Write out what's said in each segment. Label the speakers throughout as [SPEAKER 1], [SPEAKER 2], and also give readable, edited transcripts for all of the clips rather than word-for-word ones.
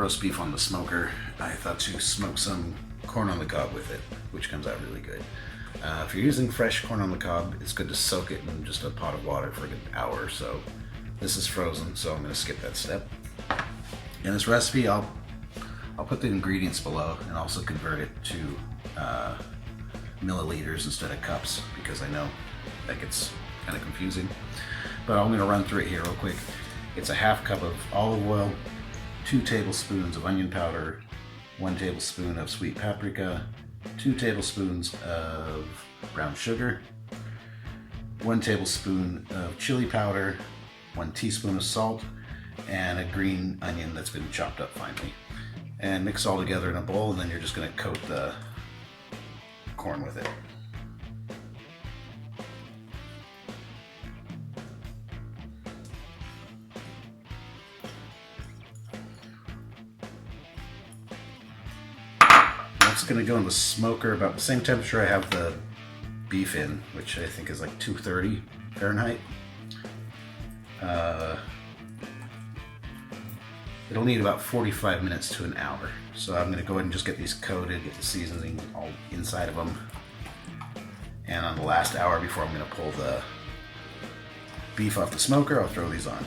[SPEAKER 1] roast beef on the smoker, I thought to smoke some corn on the cob with it, which comes out really good. If you're using fresh corn on the cob, it's good to soak it in just a pot of water for a good hour or so. This is frozen, so I'm going to skip that step. In this recipe, I'll put the ingredients below and also convert it to milliliters instead of cups, because I know that gets kind of confusing. But I'm going to run through it here real quick. It's a half cup of olive oil, 2 tablespoons of onion powder, 1 tablespoon of sweet paprika, 2 tablespoons of brown sugar, 1 tablespoon of chili powder, 1 teaspoon of salt, and a green onion that's been chopped up finely. And mix all together in a bowl, and then you're just going to coat the corn with it. It's going to go in the smoker about the same temperature I have the beef in, which I think is like 230 Fahrenheit. It'll need about 45 minutes to an hour. So I'm going to go ahead and just get these coated, get the seasoning all inside of them. And on the last hour before I'm going to pull the beef off the smoker, I'll throw these on.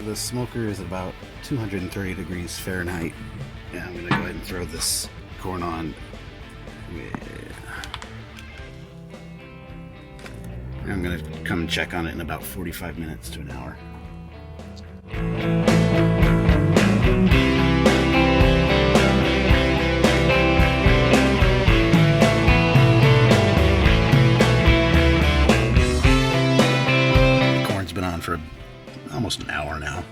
[SPEAKER 1] The smoker is about 230 degrees Fahrenheit, and I'm going to go ahead and throw this corn on. I'm going to come and check on it in about 45 minutes to an hour. The corn's been on for almost an hour now.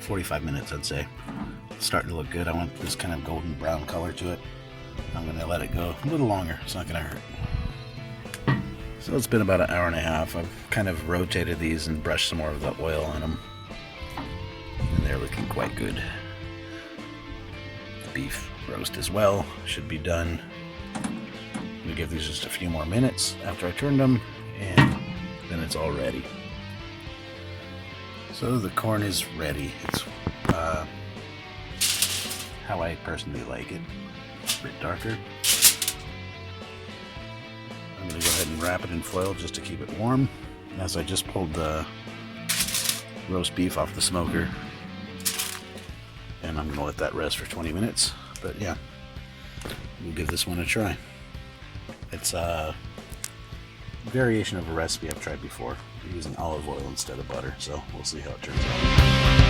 [SPEAKER 1] 45 minutes, I'd say. It's starting to look good. I want this kind of golden brown color to it. I'm going to let it go a little longer. It's not going to hurt. So it's been about an hour and a half. I've kind of rotated these and brushed some more of the oil on them, and they're looking quite good. The beef roast as well should be done. I'm going to give these just a few more minutes after I turned them, and then it's all ready. So the corn is ready. It's how I personally like it. A bit darker. I'm going to go ahead and wrap it in foil just to keep it warm, as I just pulled the roast beef off the smoker. And I'm going to let that rest for 20 minutes. But yeah, we'll give this one a try. It's a variation of a recipe I've tried before, using olive oil instead of butter, so we'll see how it turns out.